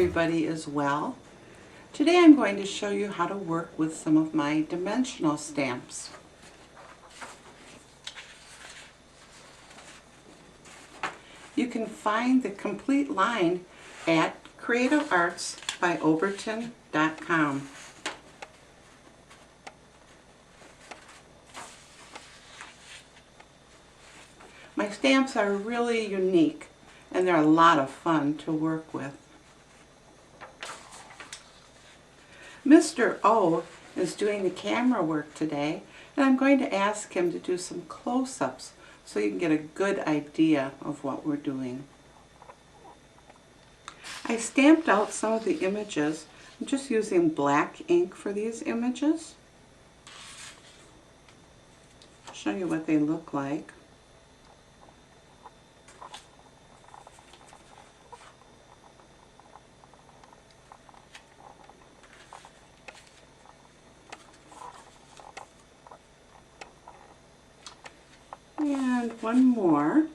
everybody is well. Today I'm going to show you how to work with some of my dimensional stamps. You can find the complete line at creativeartsbyobertin.com. My stamps are really unique and they're a lot of fun to work with. Mr. O is doing the camera work today, and I'm going to ask him to do some close-ups so you can get a good idea of what we're doing. I stamped out some of the images. I'm just using black ink for these images. I'll show you what they look like. And one more.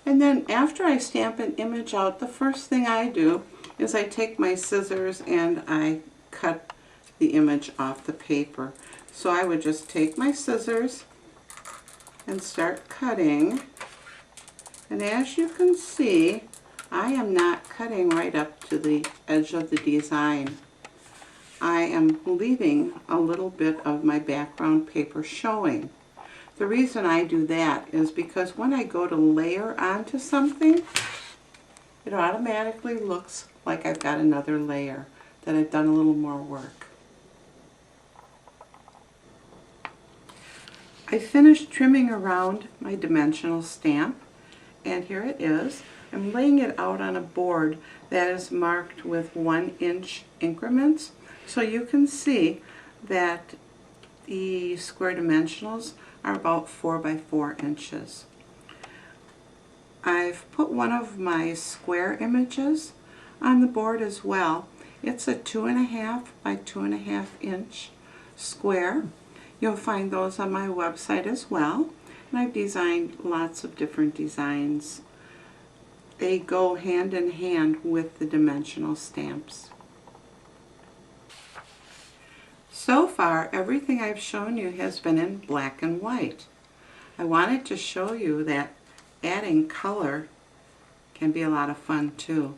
And then after I stamp an image out, the first thing I do is I take my scissors and I cut the image off the paper. So I would just take my scissors and start cutting. And as you can see, I am not cutting right up to the edge of the design. I am leaving a little bit of my background paper showing. The reason I do that is because when I go to layer onto something, it automatically looks like I've got another layer, that I've done a little more work. I finished trimming around my dimensional stamp, and here it is. I'm laying it out on a board that is marked with 1-inch increments, so you can see that the square dimensionals are about 4 by 4 inches. I've put one of my square images on the board as well. It's a 2.5 by 2.5 inch square. You'll find those on my website as well. And I've designed lots of different designs. They go hand in hand with the dimensional stamps. So far, everything I've shown you has been in black and white. I wanted to show you that adding color can be a lot of fun too.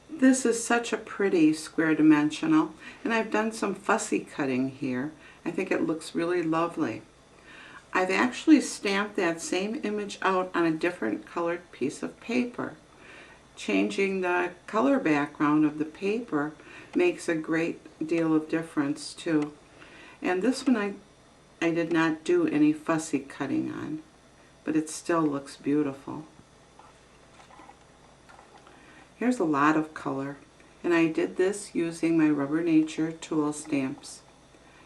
This is such a pretty square dimensional, and I've done some fussy cutting here. I think it looks really lovely. I've actually stamped that same image out on a different colored piece of paper. Changing the color background of the paper makes a great deal of difference too. And this one I did not do any fussy cutting on, but it still looks beautiful. Here's a lot of color, and I did this using my Rubber Nature tool stamps.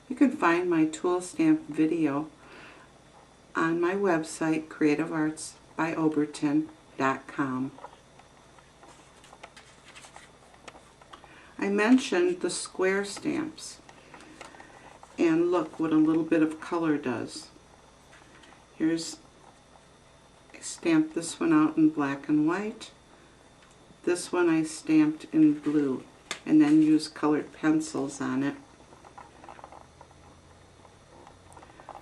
You can find my tool stamp video on my website, creativeartsbyobertin.com. I mentioned the square stamps, and look what a little bit of color does. I stamped this one out in black and white. This one I stamped in blue and then used colored pencils on it.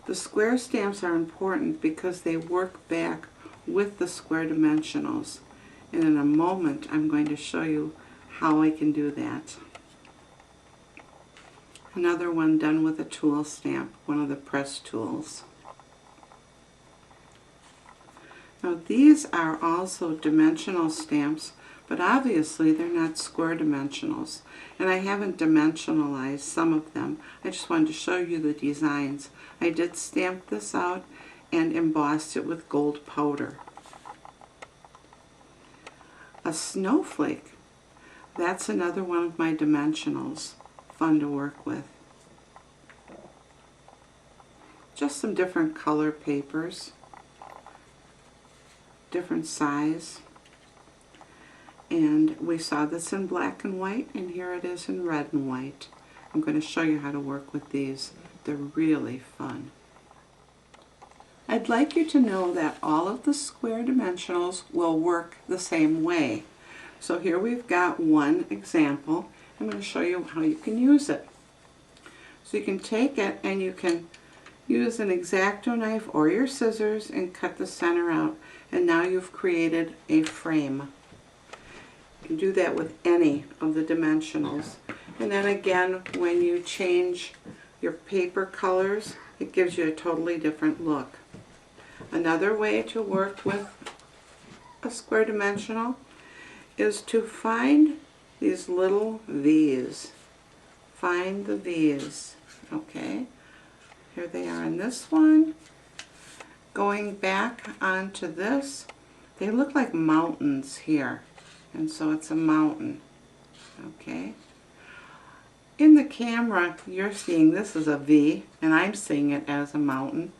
The square stamps are important because they work back with the square dimensionals. And in a moment I'm going to show you how I can do that. Another one done with a tool stamp, one of the press tools. Now these are also dimensional stamps, but obviously they're not square dimensionals. And I haven't dimensionalized some of them. I just wanted to show you the designs. I did stamp this out and embossed it with gold powder. A snowflake. That's another one of my dimensionals. Fun to work with. Just some different color papers. Different size. And we saw this in black and white, and here it is in red and white. I'm going to show you how to work with these They're really fun. I'd like you to know that all of the square dimensionals will work the same way. So here we've got one example. I'm going to show you how you can use it. So you can take it and you can use an X-Acto knife or your scissors and cut the center out. And now you've created a frame. You can do that with any of the dimensionals. And then again, when you change your paper colors, it gives you a totally different look. Another way to work with a square dimensional is to find these little V's. Find the V's. Okay, here they are in this one. Going back onto this, they look like mountains here, and so it's a mountain. Okay. In the camera, you're seeing this as a V, and I'm seeing it as a mountain.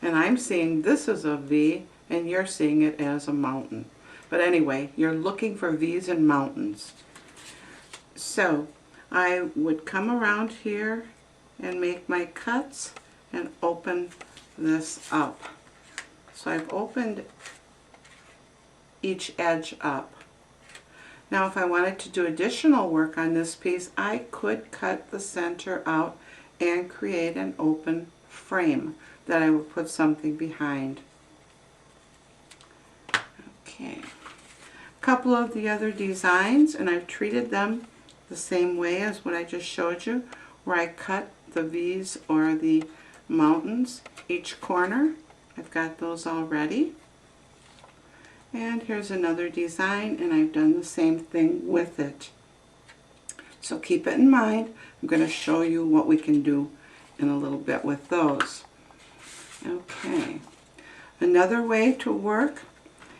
And I'm seeing this as a V, and you're seeing it as a mountain. But anyway, you're looking for V's and mountains. So I would come around here and make my cuts and open this up. So I've opened each edge up. Now if I wanted to do additional work on this piece, I could cut the center out and create an open frame that I would put something behind. Okay. A couple of the other designs, and I've treated them the same way as what I just showed you, where I cut the V's or the mountains each corner. I've got those already. And here's another design, and I've done the same thing with it. So keep it in mind. I'm going to show you what we can do in a little bit with those. Okay. Another way to work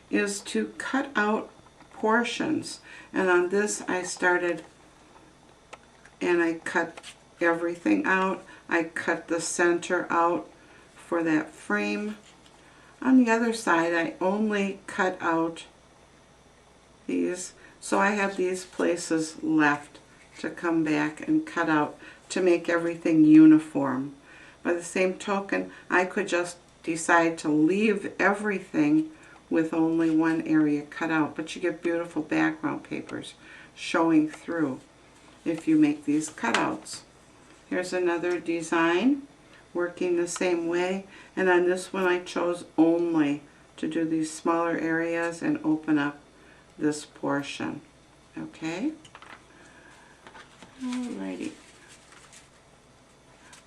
is to cut out portions. And on this I started and I cut everything out. I cut the center out for that frame. On the other side, I only cut out these, so I have these places left to come back and cut out to make everything uniform. By the same token, I could just decide to leave everything with only one area cut out, but you get beautiful background papers showing through if you make these cutouts. Here's another design working the same way, and on this one I chose only to do these smaller areas and open up this portion. Okay? Alrighty.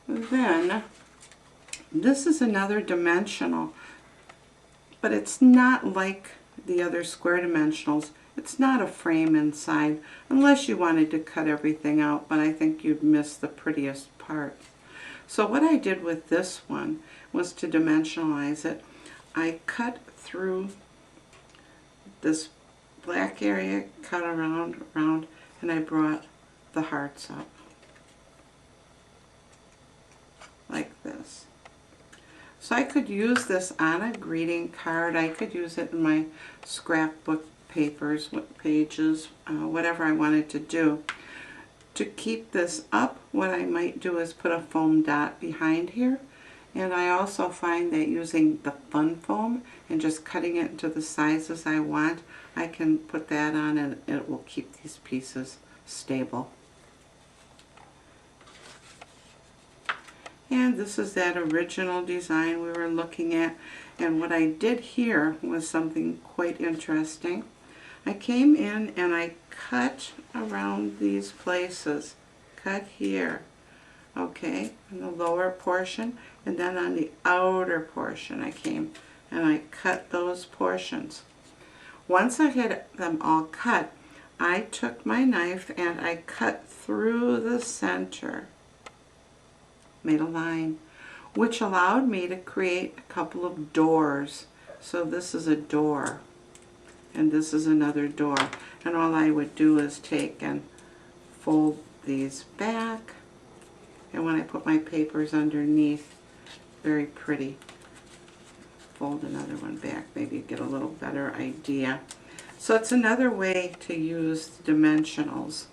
Then this is another dimensional, but it's not like the other square dimensionals. It's not a frame inside, unless you wanted to cut everything out, but I think you'd miss the prettiest part. So what I did with this one was to dimensionalize it. I cut through this black area, cut around, and I brought the hearts up. Like this. So I could use this on a greeting card. I could use it in my scrapbook papers, pages, whatever I wanted to do. To keep this up, what I might do is put a foam dot behind here. And I also find that using the fun foam and just cutting it into the sizes I want, I can put that on and it will keep these pieces stable. And this is that original design we were looking at. And what I did here was something quite interesting. I came in and I cut around these places. Cut here, okay, in the lower portion, and then on the outer portion I came and I cut those portions. Once I had them all cut, I took my knife and I cut through the center. Made a line, which allowed me to create a couple of doors. So this is a door, and this is another door. And all I would do is take and fold these back, and when I put my papers underneath, very pretty. Fold another one back, maybe get a little better idea. So it's another way to use dimensionals.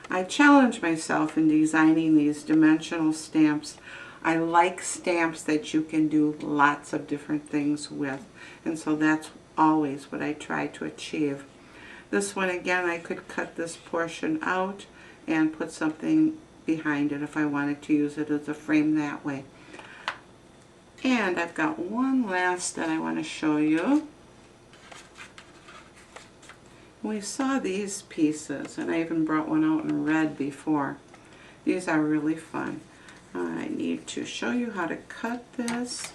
I challenge myself in designing these dimensional stamps. I like stamps that you can do lots of different things with, and so that's always what I try to achieve. This one, again, I could cut this portion out and put something behind it if I wanted to use it as a frame that way. And I've got one last that I want to show you. We saw these pieces, and I even brought one out in red before. These are really fun. I need to show you how to cut this.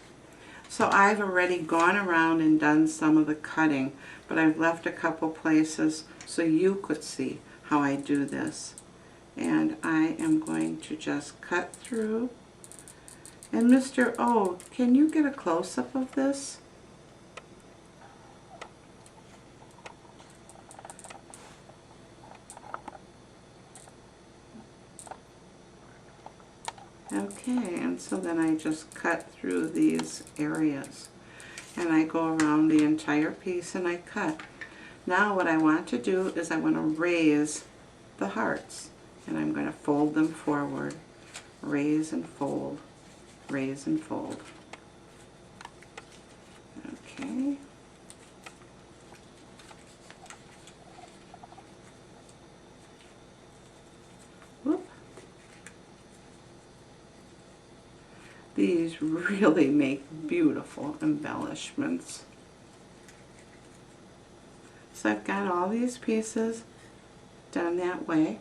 So I've already gone around and done some of the cutting, but I've left a couple places so you could see how I do this. And I am going to just cut through. And Mr. O, can you get a close-up of this? Okay, and so then I just cut through these areas. And I go around the entire piece and I cut. Now what I want to do is I want to raise the hearts. And I'm going to fold them forward. Raise and fold. Raise and fold. Okay. Whoop. These really make beautiful embellishments. So I've got all these pieces done that way,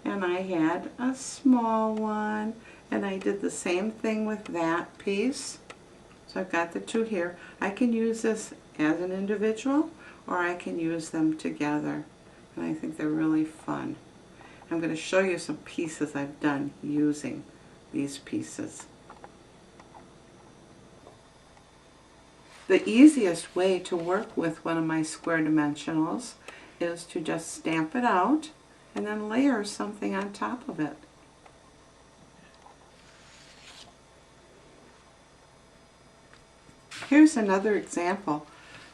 and I had a small one, and I did the same thing with that piece. So I've got the two here. I can use this as an individual, or I can use them together, and I think they're really fun. I'm going to show you some pieces I've done using these pieces. The easiest way to work with one of my square dimensionals is to just stamp it out and then layer something on top of it. Here's another example.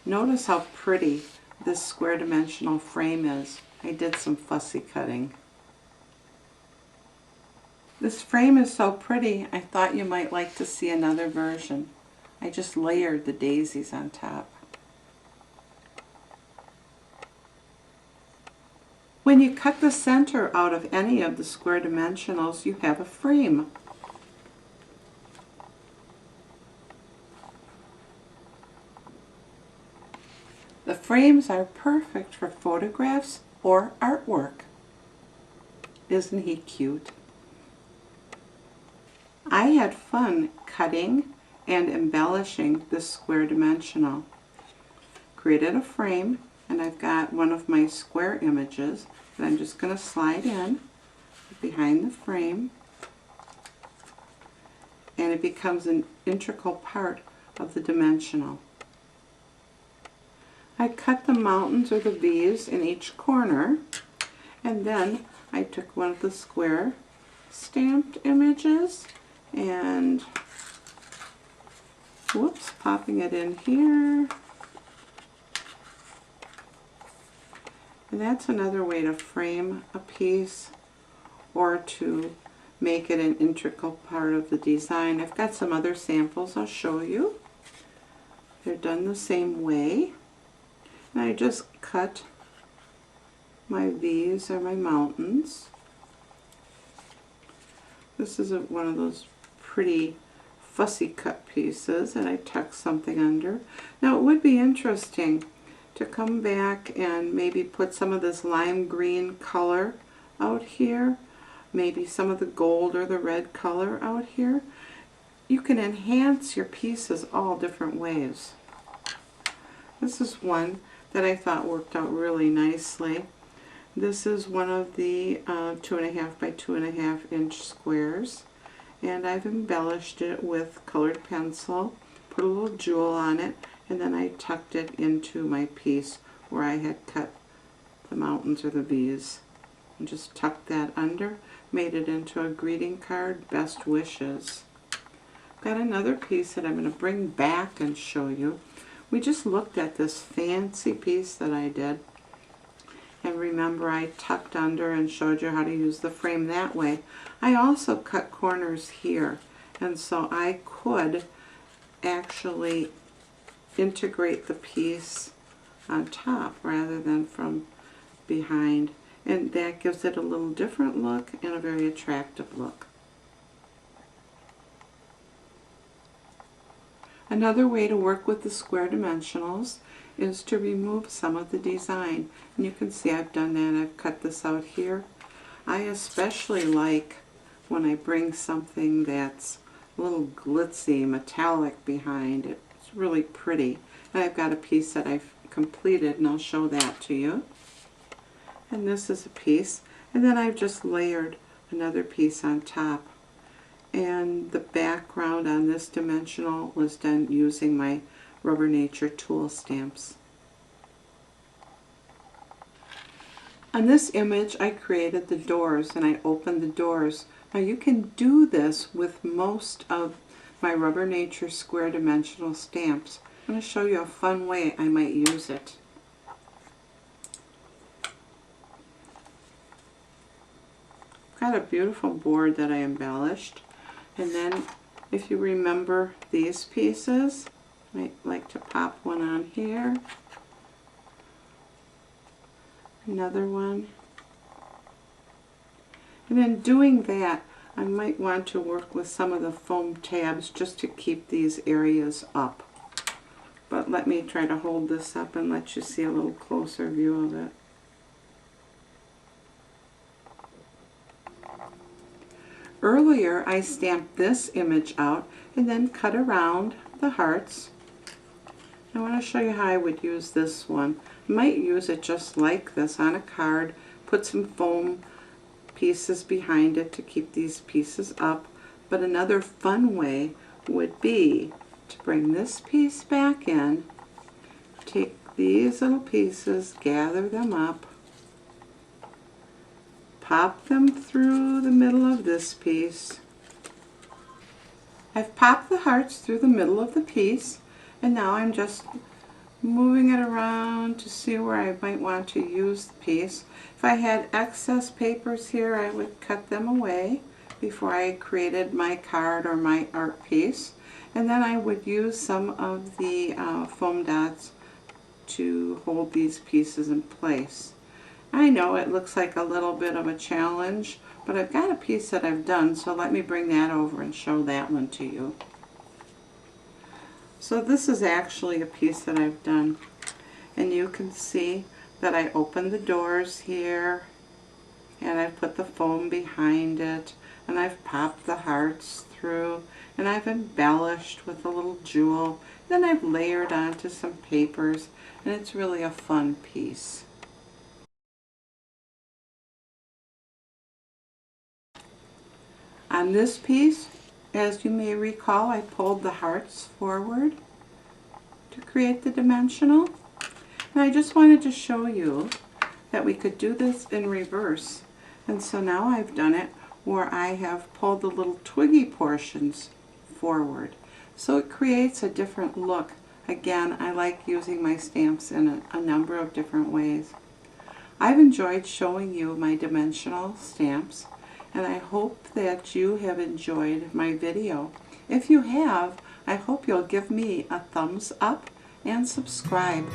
Notice how pretty this square dimensional frame is. I did some fussy cutting. This frame is so pretty, I thought you might like to see another version. I just layered the daisies on top. When you cut the center out of any of the square dimensionals, you have a frame. The frames are perfect for photographs or artwork. Isn't he cute? I had fun cutting and embellishing this square dimensional. Created a frame, and I've got one of my square images that I'm just going to slide in behind the frame, and it becomes an integral part of the dimensional. I cut the mountains or the V's in each corner, and then I took one of the square stamped images and whoops, popping it in here. And that's another way to frame a piece or to make it an integral part of the design. I've got some other samples I'll show you. They're done the same way. And I just cut my V's or my mountains. This is one of those pretty fussy cut pieces, and I tuck something under. Now it would be interesting to come back and maybe put some of this lime green color out here, maybe some of the gold or the red color out here. You can enhance your pieces all different ways. This is one that I thought worked out really nicely. This is one of the 2.5 by 2.5 inch squares, and I've embellished it with colored pencil, put a little jewel on it, and then I tucked it into my piece where I had cut the mountains or the V's. And just tucked that under, made it into a greeting card, best wishes. Got another piece that I'm going to bring back and show you. We just looked at this fancy piece that I did. And remember, I tucked under and showed you how to use the frame that way. I also cut corners here, and so I could actually integrate the piece on top rather than from behind, and that gives it a little different look and a very attractive look. Another way to work with the square dimensionals is to remove some of the design, and you can see I've done that. I've cut this out here. I especially like when I bring something that's a little glitzy, metallic behind it. It's really pretty. And I've got a piece that I've completed, and I'll show that to you. And this is a piece, and then I've just layered another piece on top. And the background on this dimensional was done using my Rubber Nature tool stamps. On this image I created the doors, and I opened the doors. Now you can do this with most of my Rubber Nature square dimensional stamps. I'm going to show you a fun way I might use it. I've got a beautiful board that I embellished, and then if you remember these pieces, I might like to pop one on here, another one, and in doing that I might want to work with some of the foam tabs just to keep these areas up. But let me try to hold this up and let you see a little closer view of it. Earlier I stamped this image out and then cut around the hearts. I want to show you how I would use this one. I might use it just like this on a card, put some foam pieces behind it to keep these pieces up. But another fun way would be to bring this piece back in, take these little pieces, gather them up, pop them through the middle of this piece. I've popped the hearts through the middle of the piece, and now I'm just moving it around to see where I might want to use the piece. If I had excess papers here, I would cut them away before I created my card or my art piece, and then I would use some of the foam dots to hold these pieces in place. I know it looks like a little bit of a challenge, but I've got a piece that I've done, so let me bring that over and show that one to you. So this is actually a piece that I've done, and you can see that I opened the doors here, and I've put the foam behind it, and I've popped the hearts through, and I've embellished with a little jewel. Then I've layered onto some papers, and it's really a fun piece. On this piece, as you may recall, I pulled the hearts forward to create the dimensional. And I just wanted to show you that we could do this in reverse. And so now I've done it where I have pulled the little twiggy portions forward. So it creates a different look. Again, I like using my stamps in a number of different ways. I've enjoyed showing you my dimensional stamps, and I hope that you have enjoyed my video. If you have, I hope you'll give me a thumbs up and subscribe.